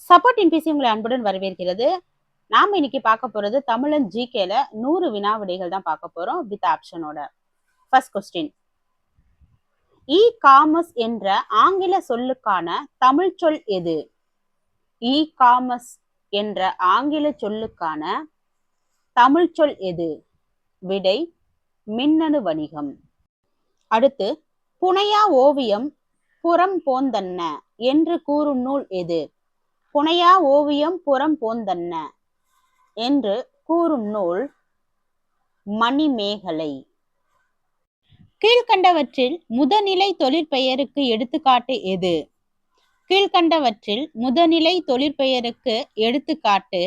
Support NBC உங்களை அன்புடன் வரவேற்கிறது. நாம இன்னைக்கு பார்க்க போறது தமிழன் ஜிகேல 100 வினா விடைகள் தான் பார்க்க போறோம் வித் ஆப்ஷனோட. ஃபர்ஸ்ட் கொஸ்டின், இ காமர்ஸ் என்ற ஆங்கில சொல்லுக்கான தமிழ் சொல் எது? இ காமர்ஸ் என்ற ஆங்கில சொல்லுக்கான தமிழ் சொல் எது? விடை மின்னணு வணிகம். அடுத்து, புனையா ஓவியம் புறம் போந்தன்ன என்று கூறும் நூல் எது? புனையா ஓவியம் புறம் போந்தன்ன என்று கூறும் நூல் மணிமேகலை. கீழ்கண்டவற்றில் முதநிலை தொழிற்பெயருக்கு எடுத்துக்காட்டு எது? கீழ்கண்டவற்றில் முதநிலை தொழிற்பெயருக்கு எடுத்துக்காட்டு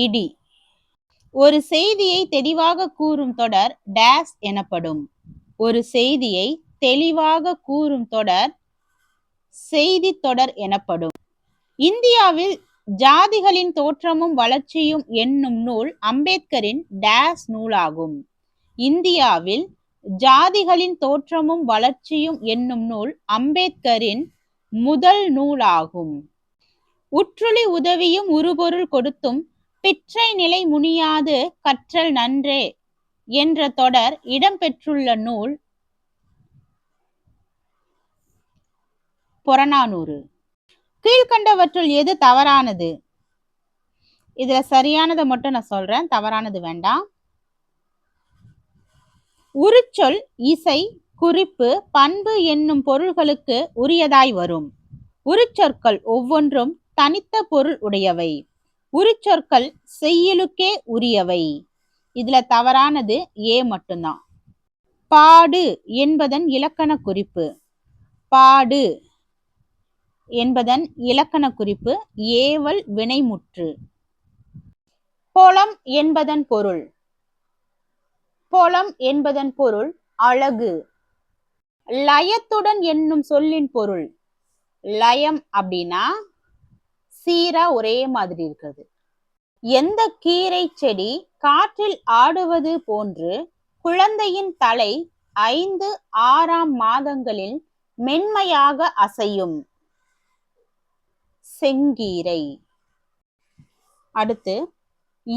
இடி. ஒரு செய்தியை தெளிவாக கூறும் தொடர் டேஸ் எனப்படும். ஒரு செய்தியை தெளிவாக கூறும் தொடர் செய்தி தொடர் எனப்படும். இந்தியாவில் ஜாதிகளின் தோற்றமும் வளர்ச்சியும் என்னும் நூல் அம்பேத்கரின் டேஸ் நூலாகும். இந்தியாவில் ஜாதிகளின் தோற்றமும் வளர்ச்சியும் என்னும் நூல் அம்பேத்கரின் முதல் நூலாகும். உற்றுளி உதவியும் உருபொருள் கொடுத்தும் பிற்றை நிலை முனியாது கற்றல் நன்றே என்ற தொடர் இடம்பெற்றுள்ள நூல் புறநானூறு. கீழ்கண்டவற்றுள் எது தவறானது? இதுல சரியானதை மட்டும் நான் சொல்றேன், தவறானது வேண்டாம். உரிச்சொல் இசை குறிப்பு பண்பு என்னும் பொருள்களுக்கு உரியதாய் வரும். உரிச்சொற்கள் ஒவ்வொன்றும் தனித்த பொருள் உடையவை. உரிச்சொற்கள் செய்யுளுக்கே உரியவை. இதுல தவறானது ஏ மட்டும்தான். பாடு என்பதன் இலக்கண குறிப்பு. பாடு என்பதன் இலக்கண குறிப்பு ஏவல் வினைமுற்று. பொலம் என்பதன் பொருள். பொலம் என்பதன் பொருள் அழகு. லயத்துடன் என்னும் சொல்லின் பொருள். லயம் அப்படின்னா சீரா ஒரே மாதிரி இருக்கிறது. எந்த கீரை செடி காற்றில் ஆடுவது போன்று குழந்தையின் தலை 5-6 மாதங்களில் மென்மையாக அசையும்? செங்கீரை. அடுத்து,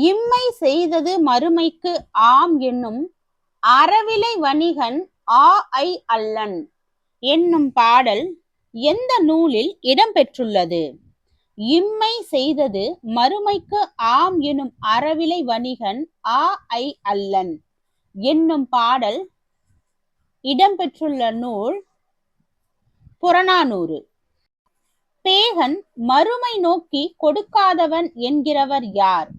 இம்மை செய்தது மறுமைக்கு ஆம் என்னும் அறவிலை வணிகன் ஆ-ஐ அல்லன் என்னும் பாடல் எந்த நூலில் இடம்பெற்றுள்ளது? இம்மை செய்தது மறுமைக்கு ஆம் எனும் அறவிலை வணிகன் ஆ-ஐ அல்லன் என்னும் பாடல் இடம்பெற்றுள்ள நூல் புறநானூறு. பேகன் மறுமை நோக்கி கொடுக்காதவன் என்கிறவர் யார்?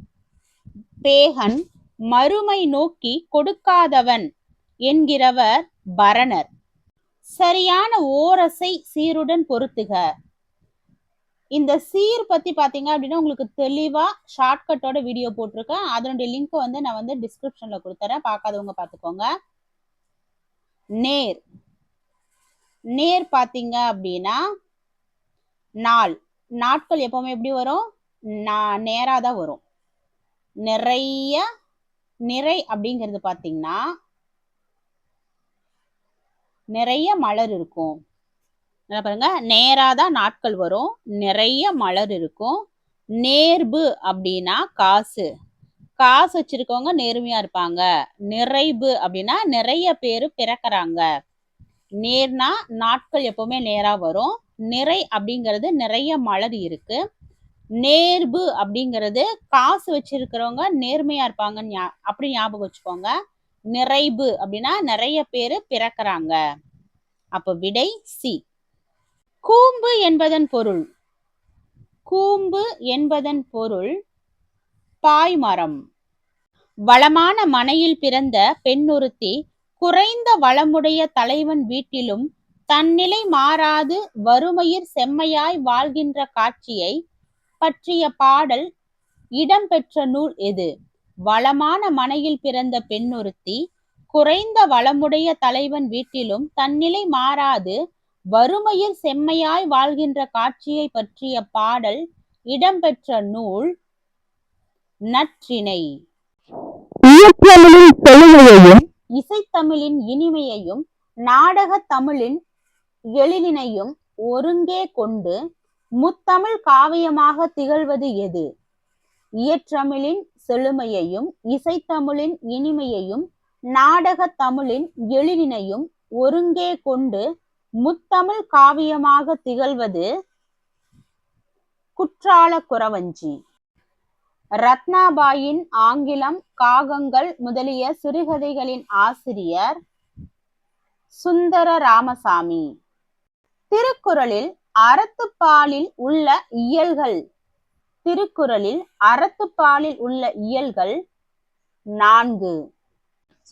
பேகன் மறுமை நோக்கி கொடுக்காதவன் என்கிறவர் பரணர். சரியான ஓரசை சீருடன் பொருத்துக. இந்த சீர் பத்தி பாத்தீங்க அப்படின்னா உங்களுக்கு தெளிவா ஷார்ட்கட்டோட வீடியோ போட்டிருக்கேன். அதனுடைய லிங்க் நான் டிஸ்கிரிப்ஷன்ல கொடுத்துறேன், பார்க்காதவங்க பார்த்துக்கோங்க. நேர். நேர் பாத்தீங்க அப்படின்னா நாட்கள் எப்பவுமே எப்படி வரும்? நேராதான் வரும். நிறைய நிறை அப்படிங்கிறது பாத்தீங்கன்னா நிறைய மலர் இருக்கும். பாருங்க, நேராதான் நாட்கள் வரும், நிறைய மலர் இருக்கும். நேர்பு அப்படின்னா காசு. காசு வச்சிருக்கவங்க நேர்மையா இருப்பாங்க. நிறைவு அப்படின்னா நிறைய பேரு பிறக்கிறாங்க. நேர்னா நாட்கள் எப்பவுமே நேரா வரும். நிறை அப்படிங்கிறது நிறைய மலர் இருக்கு. நேர்பு அப்படிங்கிறது காசு வச்சிருக்கிறவங்க நேர்மையா இருப்பாங்க, அப்படி ஞாபகம் வச்சுக்கோங்க. நிறைவு அப்படின்னா நிறைய பேரு பிறக்கிறாங்க. அப்ப விடை சி. கூம்பு என்பதன் பொருள். கூம்பு என்பதன் பொருள் பாய்மரம். வளமான மனையில் பிறந்த பெண்ணொருத்தி குறைந்த வளமுடைய தலைவன் வீட்டிலும் தன்னிலை மாறாது வறுமையில் செம்மையாய் வாழ்கின்ற காட்சியை பற்றிய பாடல் இடம்பெற்ற நூல் எது? வளமான மனையில் பிறந்த பெண்ணொருத்தி குறைந்த வளமுடைய தலைவன் வீட்டிலும் தன்னிலை மாறாது வறுமையில் செம்மையாய் வாழ்கின்ற காட்சியை பற்றிய பாடல் இடம்பெற்ற நூல் நற்றிணை. இசைத்தமிழின் இனிமையையும் நாடக தமிழின் எழிலினையும் ஒருங்கே கொண்டு முத்தமிழ் காவியமாக திகழ்வது எது? இயற்றமிழின் செழுமையையும் இசைத்தமிழின் இனிமையையும் நாடகத் தமிழின் எழிலினையும் ஒருங்கே கொண்டு முத்தமிழ் காவியமாக திகழ்வது குற்றால குறவஞ்சி. ரத்னாபாயின் ஆங்கிலம், காகங்கள் முதலிய சிறுகதைகளின் ஆசிரியர் சுந்தர ராமசாமி. திருக்குறளில் அறத்துப்பாலில் உள்ள இயல்கள் திருக்குறளில் அறத்துப்பாலில் உள்ள இயல்கள் 4.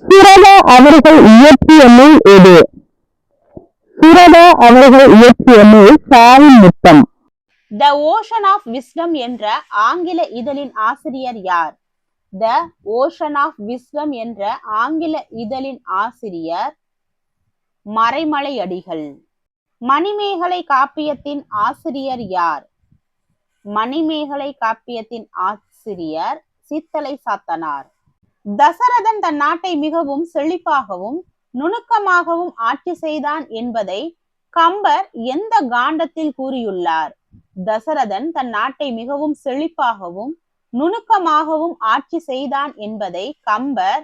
சுரதா அவர்கள் இயற்றிய நூல் எது? சுரதா அவர்கள் இயற்றிய நூல் சாவின் முத்தம். த ஓஷன் ஆஃப் விஸ்டம் என்ற ஆங்கில இதழின் ஆசிரியர் யார்? த ஓஷன் ஆஃப் விஸ்டம் என்ற ஆங்கில இதழின் ஆசிரியர் மறைமலையடிகள். மணிமேகலை காப்பியத்தின் ஆசிரியர் யார்? மணிமேகலை காப்பியத்தின் ஆசிரியர் சித்தலை சாத்தனார். தசரதன் தன் நாட்டை மிகவும் செழிப்பாகவும் நுணுக்கமாகவும் ஆட்சி செய்தான் என்பதை கம்பர் எந்த காண்டத்தில் கூறியுள்ளார்? தசரதன் தன் நாட்டை மிகவும் செழிப்பாகவும் நுணுக்கமாகவும் ஆட்சி செய்தான் என்பதை கம்பர்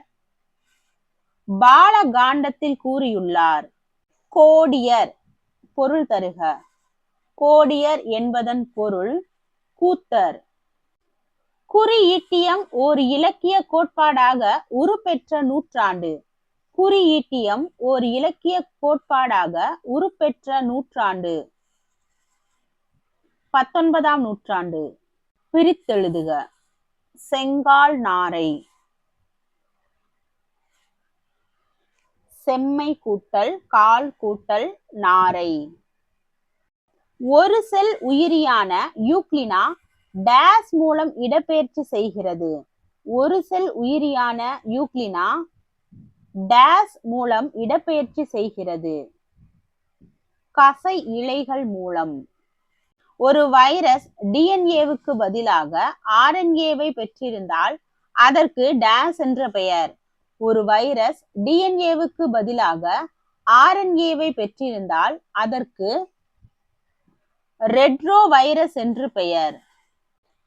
பால காண்டத்தில் கூறியுள்ளார். கோடியர் பொருள் தருக. கோடியர் என்பதன் பொருள் கூத்தர். குறியீட்டியம் ஓர் இலக்கிய கோட்பாடாக உருப்பெற்ற நூற்றாண்டு. குறியீட்டியம் ஓர் இலக்கிய கோட்பாடாக உருப்பெற்ற நூற்றாண்டு 19ஆம் நூற்றாண்டு. பிரித்தெழுதுக. செங்கால் நாரை. செம்மை கூட்டல் கால் கூட்டல் நாரை. ஒரு செல் உயிரியான யூக்ளினா டேஸ் மூலம் இடப்பெயர்ச்சி செய்கிறது. ஒரு செல் உயிரியான யூக்ளினா டேஸ் மூலம் இடப்பெயர்ச்சி செய்கிறது. கசை இழைகள் மூலம். ஒரு வைரஸ் டிஎன்ஏவுக்கு பதிலாக ஆர்என்ஏவை பெற்றிருந்தால் அதற்கு டேஸ் என்ற பெயர். ஒரு வைரஸ் டிஎன்ஏவுக்கு பதிலாக ஆர்என்ஏவை பெற்றிருந்தால் அதற்கு ரெட்ரோ வைரஸ் என்று பெயர்.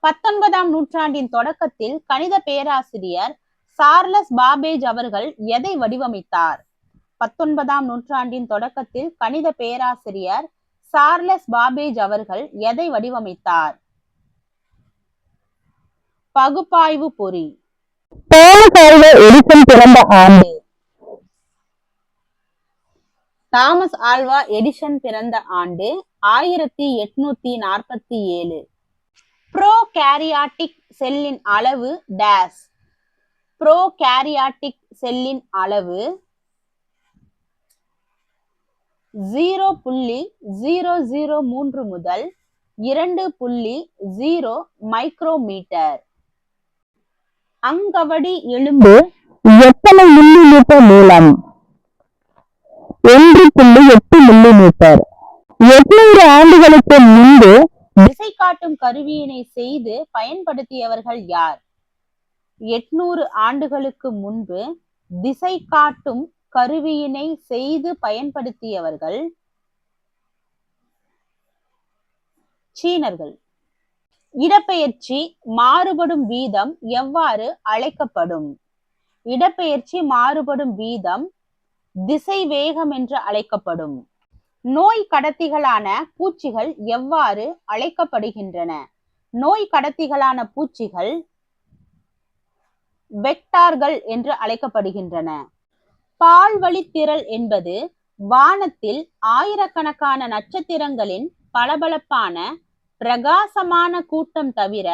19ஆம் நூற்றாண்டின் தொடக்கத்தில் கணித பேராசிரியர் சார்லஸ் பாபேஜ் அவர்கள் எதை வடிவமைத்தார்? 19ஆம் நூற்றாண்டின் தொடக்கத்தில் கணித பேராசிரியர் சார்லஸ் பாபேஜ் அவர்கள் எதை வடிவமைத்தார்? பகுப்பாய்வு பொறி. எடிசன் பிறந்த ஆண்டு. தாமஸ் ஆல்வா எடிசன் பிறந்த ஆண்டு 1847. புரோகாரியாட்டிக் செல்லின் அளவு டேஸ். புரோகாரியாட்டிக் செல்லின் அளவு 0.003 முதல் 2.0 மைக்ரோமீட்டர். அங்கவடி எலும்பு எத்தனை மில்லிமீட்டர் நீளம்? 1.8 மில்லிமீட்டர். 800 ஆண்டுகளுக்கு முன்பு திசை காட்டும் கருவியினை செய்து பயன்படுத்தியவர்கள் யார்? 800 ஆண்டுகளுக்கு முன்பு திசை காட்டும் கருவியினை செய்து பயன்படுத்தியவர்கள் சீனர்கள். இடப்பெயர்ச்சி மாறுபடும் வீதம் எவ்வாறு அழைக்கப்படும்? இடப்பெயர்ச்சி மாறுபடும் வீதம் திசை வேகம் என்று அழைக்கப்படும். நோய் கடத்திகளான பூச்சிகள் எவ்வாறு அழைக்கப்படுகின்றன? நோய் கடத்திகளான பூச்சிகள் வெக்டார்கள் என்று அழைக்கப்படுகின்றன. பால்வழித்திரள் என்பது வானத்தில் ஆயிரக்கணக்கான நட்சத்திரங்களின் பளபளப்பான பிரகாசமான கூட்டம் தவிர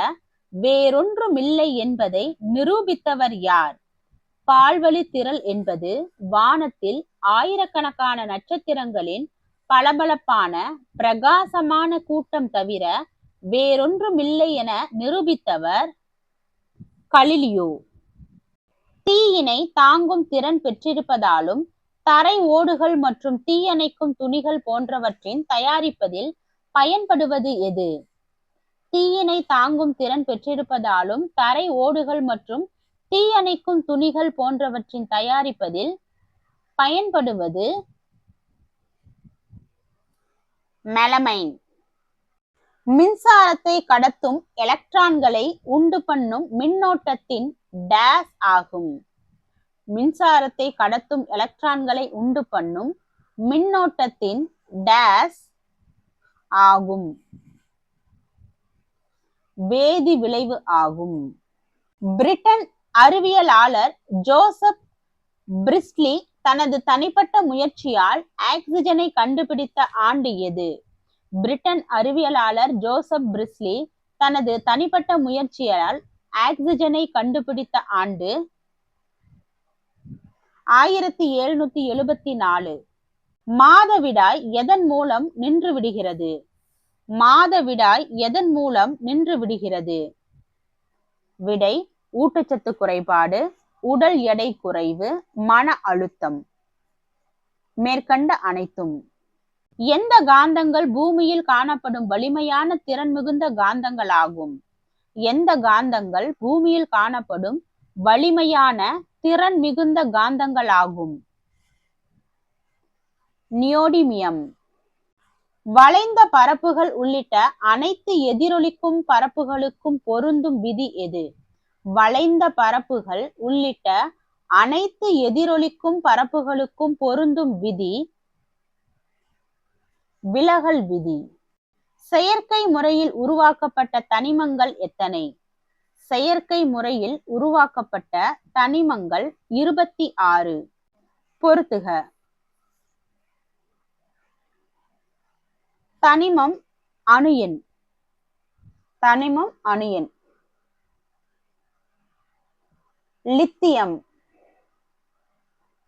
வேறொன்றுமில்லை என்பதை நிரூபித்தவர் யார்? பால்வழித்திரள் என்பது வானத்தில் ஆயிரக்கணக்கான நட்சத்திரங்களின் பளபளப்பான பிரகாசமான கூட்டம் தவிர வேறொன்றுமில்லை என நிரூபித்தவர் கலிலியோ. தீயினை தாங்கும் திறன் பெற்றிருப்பதாலும் தரை ஓடுகள் மற்றும் தீயணைக்கும் துணிகள் போன்றவற்றின் தயாரிப்பதில் பயன்படுவது எது? தீயினை தாங்கும் திறன் பெற்றிருப்பதாலும் தரை ஓடுகள் மற்றும் தீயணைக்கும் துணிகள் போன்றவற்றின் தயாரிப்பதில் பயன்படுவது மெலமைன். மின்சாரத்தை கடத்தும் எலக்ட்ரான்களை உண்டு பண்ணும் மின்னோட்டத்தின் டேஸ் ஆகும். மின்சாரத்தை கடத்தும் எலக்ட்ரான்களை உண்டு பண்ணும் மின்னோட்டத்தின் டேஸ் ஆகும். வேதி விளைவு ஆகும். பிரிட்டன் அறிவியலாளர் ஜோசப் பிரிஸ்லி தனது தனிப்பட்ட முயற்சியால் ஆக்சிஜனை கண்டுபிடித்த ஆண்டு எது? பிரிட்டன் அறிவியலாளர் ஜோசப் பிரிஸ்லி தனது தனிப்பட்ட முயற்சியால் ஆக்சிஜனை கண்டுபிடித்த ஆண்டு 1774. மாதவிடாய் எதன் மூலம் நின்று விடுகிறது? மாதவிடாய் எதன் மூலம் நின்று விடுகிறது? விடை ஊட்டச்சத்து குறைபாடு, உடல் எடை குறைவு, மன அழுத்தம். மேற்கண்ட அனைத்தும். எந்த காந்தங்கள் பூமியில் காணப்படும் வலிமையான திறன் மிகுந்த காந்தங்கள் ஆகும்? எந்த காந்தங்கள் பூமியில் காணப்படும் வலிமையான திறன் மிகுந்த காந்தங்கள் ஆகும்? நியோடிமியம். வளைந்த பரப்புகள் உள்ளிட்ட அனைத்து எதிரொலிக்கும் பரப்புகளுக்கும் பொருந்தும் விதி எது? வளைந்த பரப்புகள் உள்ளிட்ட அனைத்து எதிரொலிக்கும் பரப்புகளுக்கும் பொருந்தும் விதி விலகல் விதி. செயற்கை முறையில் உருவாக்கப்பட்ட தனிமங்கள் எத்தனை? செயற்கை முறையில் உருவாக்கப்பட்ட தனிமங்கள் 26. பொறுத்துக. தனிமம் அணு எண். தனிமம் அணு எண். Lithium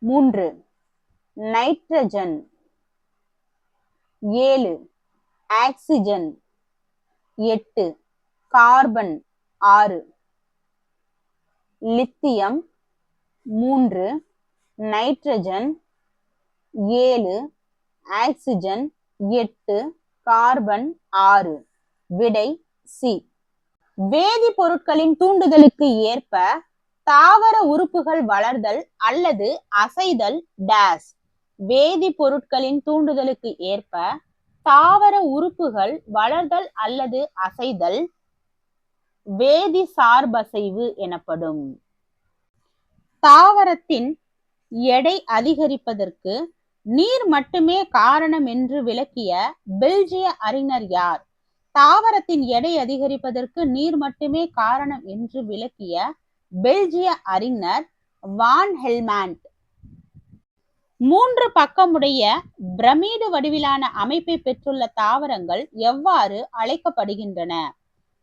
3, nitrogen 7, oxygen 8, carbon 6. Lithium 3, nitrogen 7, oxygen 8, carbon 6. விடை சி. வேதிப்பொருட்களின் தூண்டுதலுக்கு ஏற்ப தாவர உறுப்புகள் வளர்தல் அல்லது அசைதல் டேஸ். வேதிப்பொருட்களின் தூண்டுதலுக்கு ஏற்ப தாவர உறுப்புகள் வளர்தல் அல்லது அசைதல் வேதி சார்பசைவு எனப்படும். தாவரத்தின் எடை அதிகரிப்பதற்கு நீர் மட்டுமே காரணம் என்று விளக்கிய பெல்ஜிய அறிஞர் யார்? தாவரத்தின் எடை அதிகரிப்பதற்கு நீர் மட்டுமே காரணம் என்று விளக்கிய பெல்ஜிய அறிஞர் வான் ஹெல்மாண்ட். 3 பக்கமுடைய பிரமிடு வடிவிலான அமைப்பை பெற்றுள்ள தாவரங்கள் எவ்வாறு அழைக்கப்படுகின்றன?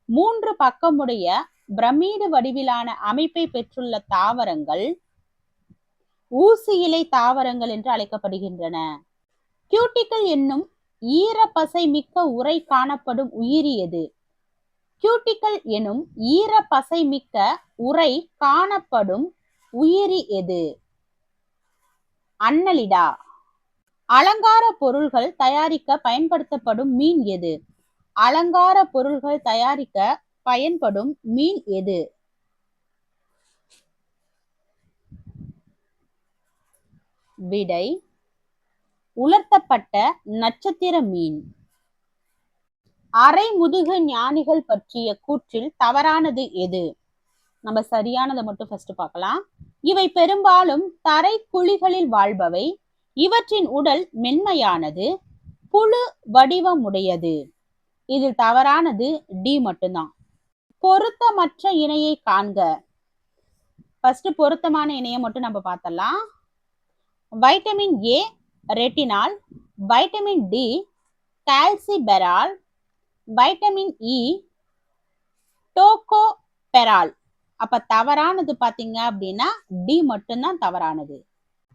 3 பக்கமுடைய பிரமிடு வடிவிலான அமைப்பை பெற்றுள்ள தாவரங்கள் ஊசி இலை தாவரங்கள் என்று அழைக்கப்படுகின்றன. கியூட்டிக்கல் என்னும் ஈரப்பசை மிக்க உறை காணப்படும் உயிரி எது? கியூட்டிக்கல் எனும் ஈரப்பசை மிக்க உறை காணப்படும் உயிரி எது? அன்னலிடா. அலங்கார பொருள்கள் தயாரிக்க பயன்படுத்தப்படும் மீன் எது? அலங்கார பொருள்கள் தயாரிக்க பயன்படும் மீன் எது? விடை உலர்த்தப்பட்ட நட்சத்திர மீன். அரை முதுகு ஞானிகள் பற்றிய கூற்றில் தவறானது எது? நம்ம சரியானதை மட்டும் ஃபர்ஸ்ட் பார்க்கலாம். இவை பெரும்பாலும் தரை குழிகளில் வாழ்பவை. இவற்றின் உடல் மென்மையானது, புழு வடிவமுடையது. இதில் தவறானது டி மட்டும்தான். பொருத்தமற்ற இணையை காண்க. ஃபர்ஸ்ட் பொருத்தமான இணையை மட்டும் நம்ம பார்த்தலாம். Vitamin A retinol, vitamin D calciferol, vitamin E tocopherol. அப்ப தவறானது பாத்தீங்க அப்படின்னா டி மட்டும்தான் தவறானது.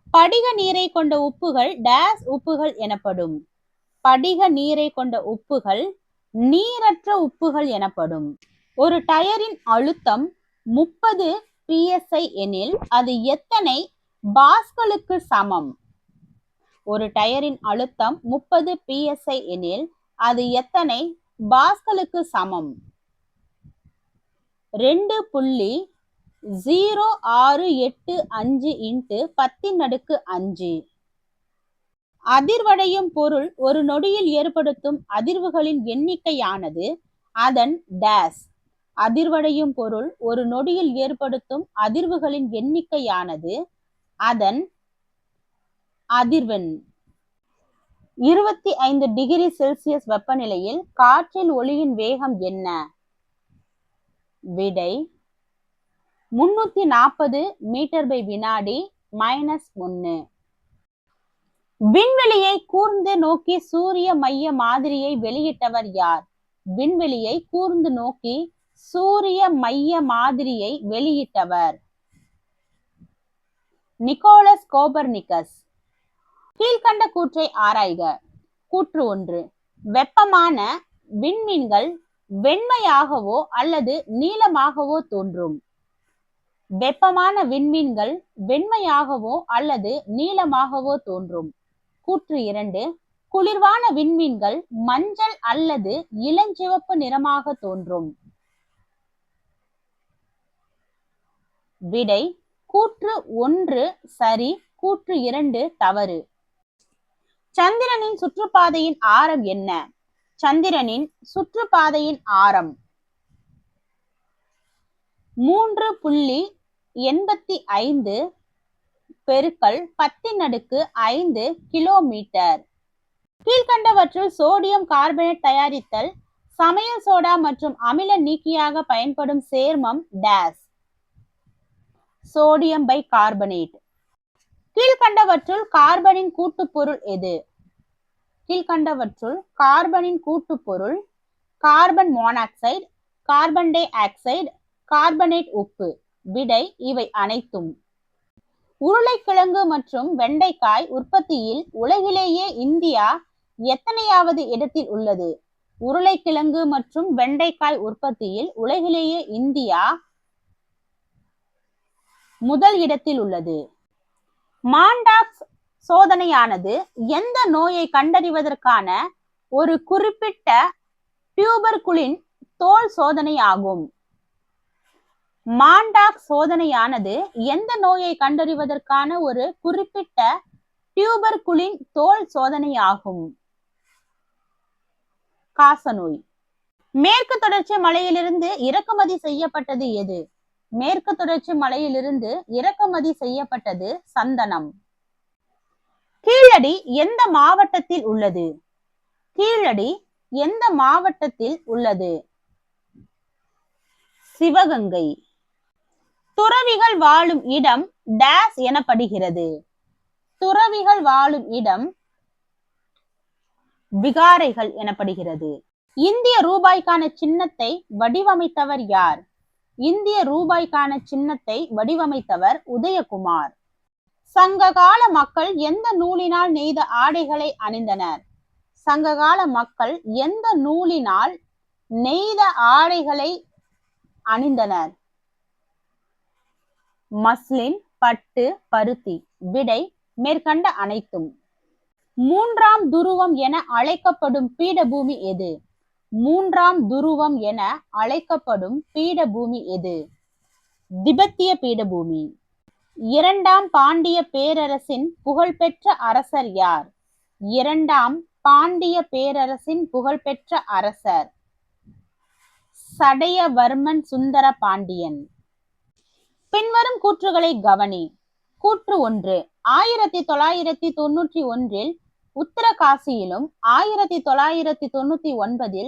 படிக நீரை கொண்ட உப்புகள் டேஸ் உப்புகள் எனப்படும். படிக நீரை கொண்ட உப்புகள் நீரற்ற உப்புகள் எனப்படும். ஒரு டயரின் அழுத்தம் 30 psi எனில் அது எத்தனை பாஸ்கலுக்கு சமம்? ஒரு டயரின் அழுத்தம் 30 psi எனில் அது எத்தனை பாஸ்கலுக்கு சமம்? 2.0685 × 10⁻⁵. அதிர்வடையும் பொருள் ஒரு நொடியில் ஏற்படுத்தும் அதிர்வுகளின் எண்ணிக்கையானது அதன் டேஸ். அதிர்வடையும் பொருள் ஒரு நொடியில் ஏற்படுத்தும் அதிர்வுகளின் எண்ணிக்கையானது அதன் அதிர்வெண். 25 டிகிரி செல்சியஸ் வெப்பநிலையில் காற்றில் ஒளியின் வேகம் என்ன? விடை 340 மீட்டர் பை வினாடி -1. விண்வெளியை கூர்ந்து நோக்கி சூரிய மைய மாதிரியை வெளியிட்டவர் யார்? விண்வெளியை கூர்ந்து நோக்கி சூரிய மைய மாதிரியை வெளியிட்டவர் நிக்கோலஸ் கோபர்னிக்கஸ். கீழ்கண்ட கூற்றை ஆராய்க. கூற்று 1. வெப்பமான விண்மீன்கள் வெண்மையாகவோ அல்லது நீலமாகவோ தோன்றும். வெப்பமான விண்மீன்கள் வெண்மையாகவோ அல்லது நீலமாகவோ தோன்றும். கூற்று 2. குளிர்வான விண்மீன்கள் மஞ்சள் அல்லது இளஞ்சிவப்பு நிறமாக தோன்றும். விடை கூற்று 1 சரி, கூற்று 2 தவறு. சந்திரனின் சுற்றுப்பாதையின் ஆரம் என்ன? சந்திரனின் சுற்றுப்பாதையின் ஆரம் 3.85 பெருக்கல் 10⁵ கிலோமீட்டர். கீழ்கண்டவற்றுள் சோடியம் கார்பனேட் தயாரித்தல் சமையல் சோடா மற்றும் அமில நீக்கியாக பயன்படும் சேர்மம் டேஸ். Sodium by carbonate. கீழ்கண்டவற்றுள் கார்பனின் கூட்டுப்பொருள் எது? கீழ்கண்டவற்றுள் கார்பனின் கூட்டுப்பொருள் carbon monoxide, carbon dioxide, carbonate உப்பு. விடை இவை அனைத்தும். உருளைக்கிழங்கு மற்றும் வெண்டைக்காய் உற்பத்தியில் உலகிலேயே இந்தியா எத்தனையாவது இடத்தில் உள்ளது? உருளைக்கிழங்கு மற்றும் வெண்டைக்காய் உற்பத்தியில் உலகிலேயே இந்தியா முதல் இடத்தில் உள்ளது. மாண்டாக்ஸ் சோதனையானது எந்த நோயை கண்டறிவதற்கான ஒரு குறிப்பிட்ட டியூபர்குலின் தோல் சோதனை ஆகும்? மாண்டாக்ஸ் சோதனையானது எந்த நோயை கண்டறிவதற்கான ஒரு குறிப்பிட்ட டியூபர்குலின் தோல் சோதனை ஆகும்? காசநோய். மேற்கு தொடர்ச்சி மலையிலிருந்து இறக்குமதி செய்யப்பட்டது எது? மேற்கு தொடர்ச்சி மலையிலிருந்து இறக்குமதி செய்யப்பட்டது சந்தனம். கீழடி எந்த மாவட்டத்தில் உள்ளது? கீழடி எந்த மாவட்டத்தில் உள்ளது? சிவகங்கை. துறவிகள் வாழும் இடம் டேஸ் எனப்படுகிறது. துறவிகள் வாழும் இடம் விகாரைகள் எனப்படுகிறது. இந்திய ரூபாய்க்கான சின்னத்தை வடிவமைத்தவர் யார்? இந்திய ரூபாய்க்கான சின்னத்தை வடிவமைத்தவர் உதயகுமார். சங்ககால மக்கள் எந்த நூலினால் நெய்த ஆடைகளை அணிந்தனர்? சங்ககால மக்கள் எந்த நூலினால் நெய்த ஆடைகளை அணிந்தனர்? மஸ்லின், பட்டு, பருத்தி. விடை மேற்கண்ட அனைத்தும். மூன்றாம் துருவம் என அழைக்கப்படும் பீடபூமி எது? மூன்றாம் துருவம் என அழைக்கப்படும் பீடபூமி எது? திபெத்திய பீடபூமி. இரண்டாம் பாண்டிய பேரரசின் புகழ்பெற்ற அரசர் யார்? இரண்டாம் பாண்டிய பேரரசின் புகழ்பெற்ற அரசர் சடையவர்மன் சுந்தர பாண்டியன். பின்வரும் கூற்றுகளை கவனி. கூற்று 1. 1991 உத்தரகாசியிலும் 1999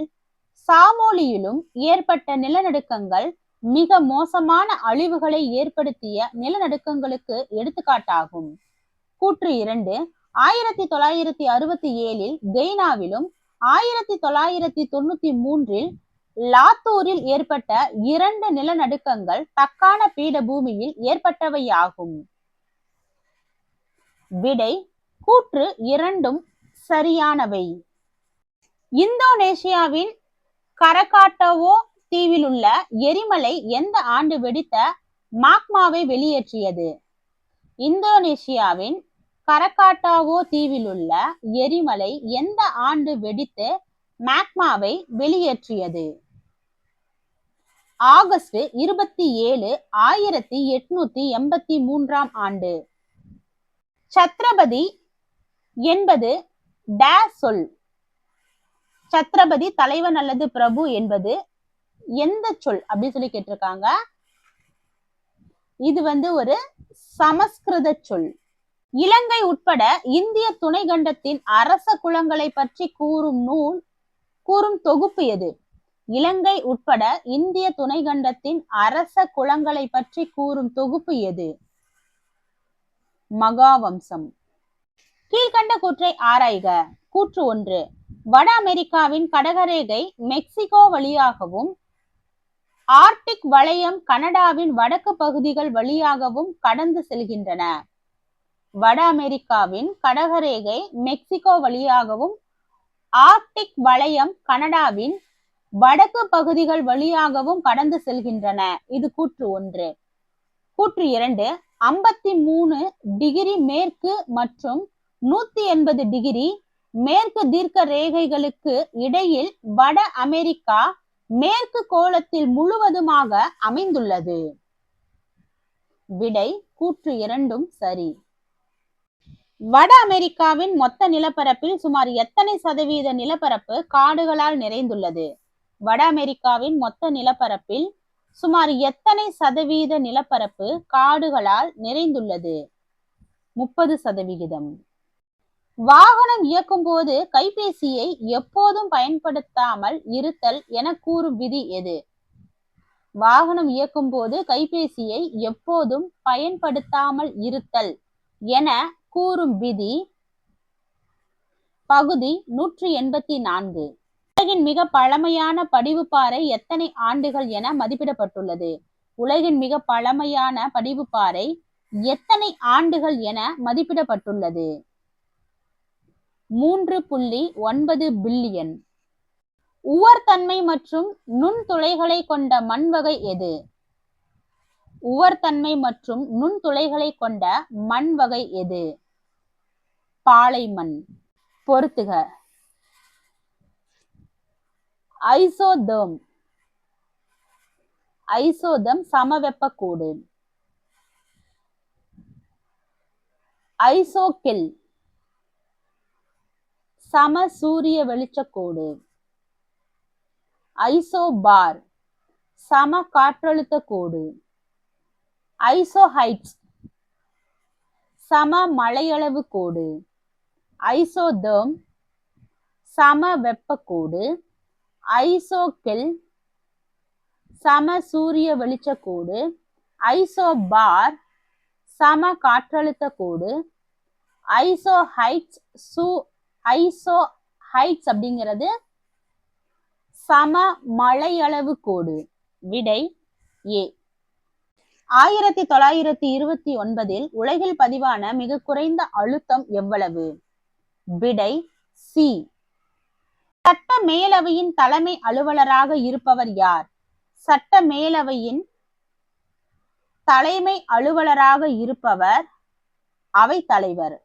சாமோலியிலும் ஏற்பட்ட நிலநடுக்கங்கள் மிக மோசமான அழிவுகளை ஏற்படுத்திய நிலநடுக்கங்களுக்கு எடுத்துக்காட்டாகும். கூற்று 2. 1967 கெய்னாவிலும் 1993 லாத்தூரில் ஏற்பட்ட 2 நிலநடுக்கங்கள் தக்கான பீடபூமியில் ஏற்பட்டவையாகும். விடை கூற்று 2ம் சரியானவை. இந்தோனேசியாவின் கரகாட்டவோ தீவிலுள்ள எரிமலை எந்த ஆண்டு வெடித்த மாக்மாவை வெளியேற்றியது? இந்தோனேசியாவின் கரகாட்டாவோ தீவிலுள்ள எரிமலை எந்த ஆண்டு வெடித்து மாக்மாவை வெளியேற்றியது? ஆகஸ்ட் 27, 1883 ஆண்டு. சத்ரபதி என்பது டேஸ் சொல். சத்ரபதி, தலைவன் அல்லது பிரபு என்பது எந்த சொல் அப்படின்னு சொல்லி கேட்டிருக்காங்க. இது ஒரு சமஸ்கிருத சொல். இலங்கை உட்பட இந்திய துணை கண்டத்தின் அரச குலங்களை பற்றி கூறும் தொகுப்பு எது? இலங்கை உட்பட இந்திய துணை கண்டத்தின் அரச குலங்களை பற்றி கூறும் தொகுப்பு எது? மகாவம்சம். கீழ்கண்ட கூற்றை ஆராய்க. கூற்று 1. வட அமெரிக்காவின் கடகரேகை மெக்சிகோ வழியாகவும் ஆர்டிக் வளையம் கனடாவின் வடக்கு பகுதிகள் வழியாகவும் கடந்து செல்கின்றன. வட அமெரிக்காவின் கடகரேகை மெக்சிகோ வழியாகவும் ஆர்டிக் வளையம் கனடாவின் வடக்கு பகுதிகள் வழியாகவும் கடந்து செல்கின்றன. இது கூற்று 1. கூற்று 2. 53 டிகிரி மேற்கு மற்றும் 180 டிகிரி மேற்கு தீர்க்க ரேகைகளுக்கு இடையில் வட அமெரிக்கா மேற்கு கோளத்தில் முழுவதுமாக அமைந்துள்ளது. விடை கூற்று 2 சரி. வட அமெரிக்காவின் மொத்த நிலப்பரப்பில் சுமார் எத்தனை சதவீத நிலப்பரப்பு காடுகளால் நிறைந்துள்ளது? வட அமெரிக்காவின் மொத்த நிலப்பரப்பில் சுமார் எத்தனை சதவீத நிலப்பரப்பு காடுகளால் நிறைந்துள்ளது? 30%. வாகனம் இயக்கும் போது கைபேசியை எப்போதும் பயன்படுத்தாமல் இருத்தல் என கூறும் விதி எது? வாகனம் இயக்கும் போது கைபேசியை எப்போதும் பயன்படுத்தாமல் இருத்தல் என கூறும் விதி பகுதி 184. உலகின் மிக பழமையான படிவுப்பாறை எத்தனை ஆண்டுகள் என மதிப்பிடப்பட்டுள்ளது? உலகின் மிக பழமையான படிவுப்பாறை எத்தனை ஆண்டுகள் என மதிப்பிடப்பட்டுள்ளது? 3.9 பில்லியன். உவர்தன்மை மற்றும் நுண்துளைகளை கொண்ட மண் வகை எது? உவர்தன்மை மற்றும் நுண்துளைகளை கொண்ட மண் வகை எது? பாலை மண். பொறுத்துக. ஐசோதேர்ம். ஐசோதேர்ம் சமவெப்பக்கூடு. ஐசோகெல் சம சூரிய வெளிச்சக்கோடு. ஐசோபார் சம காற்றழுத்த கோடு. ஐசோஹைட்ஸ் சம மழையளவு கோடு. ஐசோதேர்ம் சம வெப்பக்கோடு. ஐசோகெல் சம சூரிய வெளிச்சக்கோடு. ஐசோபார் சம காற்றழுத்த கோடு. ஐசோஹைட்ஸ் அப்படிங்கிறது சம மழையளவு கோடு. விடை ஏ. 1929 உலகில் பதிவான மிக குறைந்த அழுத்தம் எவ்வளவு? விடை சி. சட்ட மேலவையின் தலைமை அலுவலராக இருப்பவர் யார்? சட்ட மேலவையின் தலைமை அலுவலராக இருப்பவர் அவைத் தலைவர்.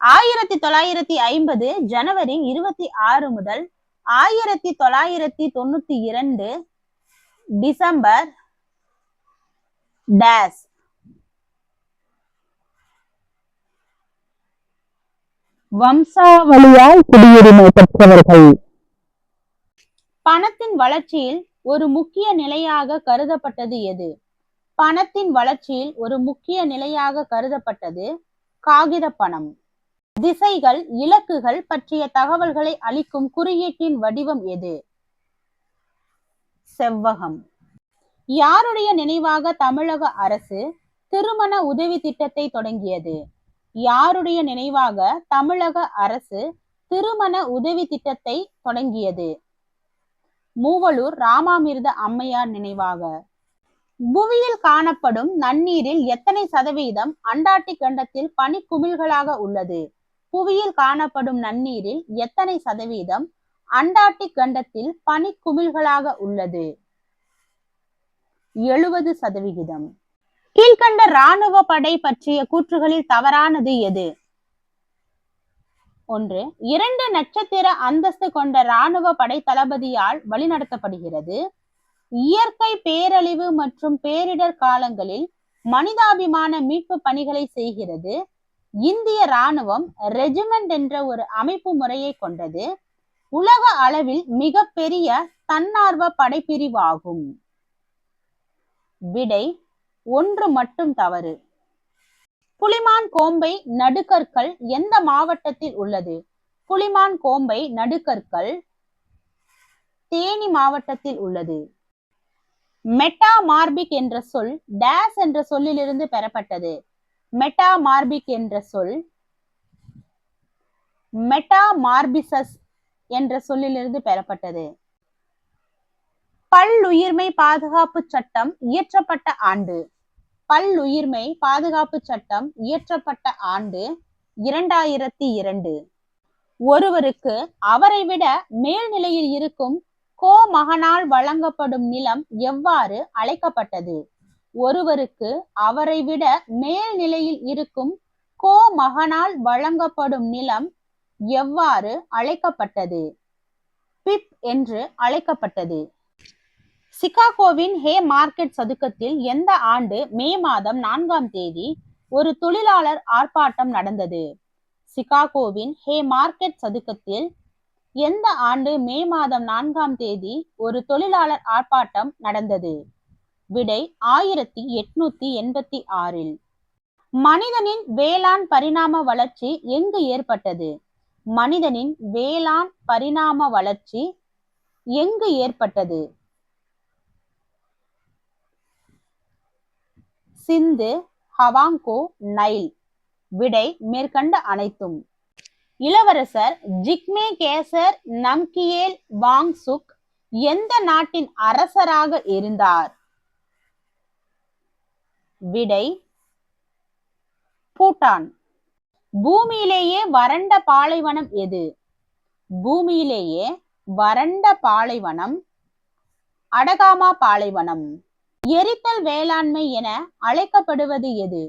1950 ஜனவரி 26 முதல் 1992 டிசம்பர் டேஸ். வம்சாவளியால் குடியுரிமை பெற்றவர்கள். பணத்தின் வளர்ச்சியில் ஒரு முக்கிய நிலையாக கருதப்பட்டது எது? பணத்தின் வளர்ச்சியில் ஒரு முக்கிய நிலையாக கருதப்பட்டது காகித பணம். திசைகள், இலக்குகள் பற்றிய தகவல்களை அளிக்கும் குறியீட்டின் வடிவம் எது? செவ்வகம். யாருடைய நினைவாக தமிழக அரசு திருமண உதவி திட்டத்தை தொடங்கியது? யாருடைய நினைவாக தமிழக அரசு திருமண உதவி திட்டத்தை தொடங்கியது? மூவலூர் ராமாமிர்த அம்மையார் நினைவாக. புவியில் காணப்படும் நன்னீரில் எத்தனை சதவீதம் அண்டார்டிக் கண்டத்தில் பனிக்குமிழ்களாக உள்ளது? புவியில் காணப்படும் நன்னீரில் எத்தனை சதவீதம் அண்டார்டிக் கண்டத்தில் பனிக்குமிழ்களாக உள்ளது? 70%. கீழ்கண்ட இராணுவ படை பற்றிய கூற்றுகளில் தவறானது எது? 1. 2 நட்சத்திர அந்தஸ்து கொண்ட இராணுவ படை தளபதியால் வழிநடத்தப்படுகிறது. இயற்கை பேரழிவு மற்றும் பேரிடர் காலங்களில் மனிதாபிமான மீட்பு பணிகளை செய்கிறது. இந்திய ராணுவம் ரெஜிமெண்ட் என்ற ஒரு அமைப்பு முறையை கொண்டது. உலக அளவில் மிகப்பெரிய தன்னார்வ படைப்பிரிவாகும். விடை 1 மட்டும் தவறு. புலிமான் கோம்பை நடுக்கற்கள் எந்த மாவட்டத்தில் உள்ளது? புலிமான் கோம்பை நடுக்கற்கள் தேனி மாவட்டத்தில் உள்ளது. மெட்டாமார்பிக் என்ற சொல் டேஸ் என்ற சொல்லிலிருந்து பெறப்பட்டது. மெட்டாமார்பிக் என்ற சொல் மெட்டாமார்பிசஸ் என்ற சொல்லிலிருந்து பெறப்பட்டது. பல்லுயிர்மை பாதுகாப்பு சட்டம் இயற்றப்பட்ட ஆண்டு. பல்லுயிர்மை பாதுகாப்பு சட்டம் இயற்றப்பட்ட ஆண்டு 2002. ஒருவருக்கு அவரை விட மேல்நிலையில் இருக்கும் கோமகனால் வழங்கப்படும் நிலம் எவ்வாறு அழைக்கப்பட்டது? ஒருவருக்கு அவரை விட மேல் நிலையில் இருக்கும் கோமகனால் வழங்கப்படும் நிலம் எவ்வாறு அழைக்கப்பட்டது? பிப் என்று அழைக்கப்பட்டது. சிகாகோவின் ஹே மார்க்கெட் சதுக்கத்தில் எந்த ஆண்டு மே மாதம் 4ஆம் தேதி ஒரு தொழிலாளர் ஆர்ப்பாட்டம் நடந்தது? சிகாகோவின் ஹே மார்க்கெட் சதுக்கத்தில் எந்த ஆண்டு மே மாதம் 4ஆம் தேதி ஒரு தொழிலாளர் ஆர்ப்பாட்டம் நடந்தது? விடை 1886. மனிதனின் வேளாண் பரிணாம வளர்ச்சி எங்கு ஏற்பட்டது? மனிதனின் வேளாண் பரிணாம வளர்ச்சி எங்கு ஏற்பட்டது? சிந்து, ஹவாங்கோ, நைல். விடை மேற்கண்ட அனைத்தும். இளவரசர் ஜிக்மே கேசர் நம்கியேல் வாங்சுக் எந்த நாட்டின் அரசராக இருந்தார்? விடை பூட்டான். பூமியிலேயே வறண்ட பாலைவனம் எது? பூமியிலேயே வறண்ட பாலைவனம் அடகாமா பாலைவனம். எரித்தல் வேளாண்மை என அழைக்கப்படுவது எது?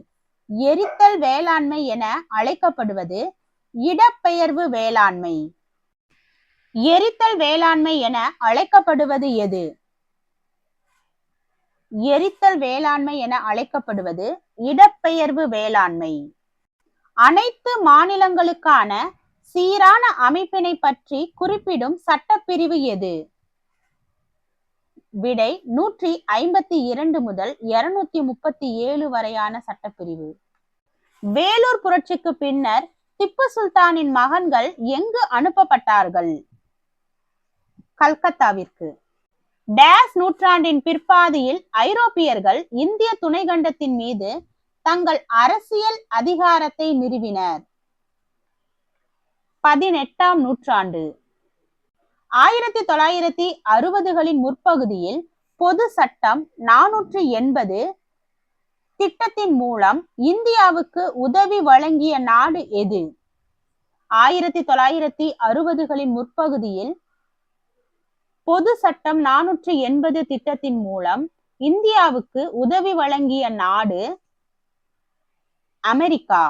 எரித்தல் வேளாண்மை என அழைக்கப்படுவது இடப்பெயர்வு வேளாண்மை. எரித்தல் வேளாண்மை என அழைக்கப்படுவது எது? எரித்தல் வேளாண்மை என அழைக்கப்படுவது இடப்பெயர்வு வேளாண்மை. அனைத்து மாநிலங்களுக்கான சீரான அமைப்பினை பற்றி குறிப்பிடும் சட்டப்பிரிவு எது? விடை 152 முதல் 237 வரையான சட்டப்பிரிவு. வேலூர் புரட்சிக்கு பின்னர் திப்பு சுல்தானின் மகன்கள் எங்கு அனுப்பப்பட்டார்கள்? கல்கத்தாவிற்கு. டேஸ் நூற்றாண்டின் பிற்பாதியில் ஐரோப்பியர்கள் இந்திய துணைக்கண்டத்தின் மீது தங்கள் அரசியல் அதிகாரத்தை நிறுவினர். 18ஆம் நூற்றாண்டு. 1960களின் முற்பகுதியில் பொது சட்டம் 480 திட்டத்தின் மூலம் இந்தியாவுக்கு உதவி வழங்கிய நாடு எது? 1960களின் முற்பகுதியில் பொது சட்டம் 480 திட்டத்தின் மூலம் இந்தியாவுக்கு உதவி வழங்கிய நாடு அமெரிக்கா.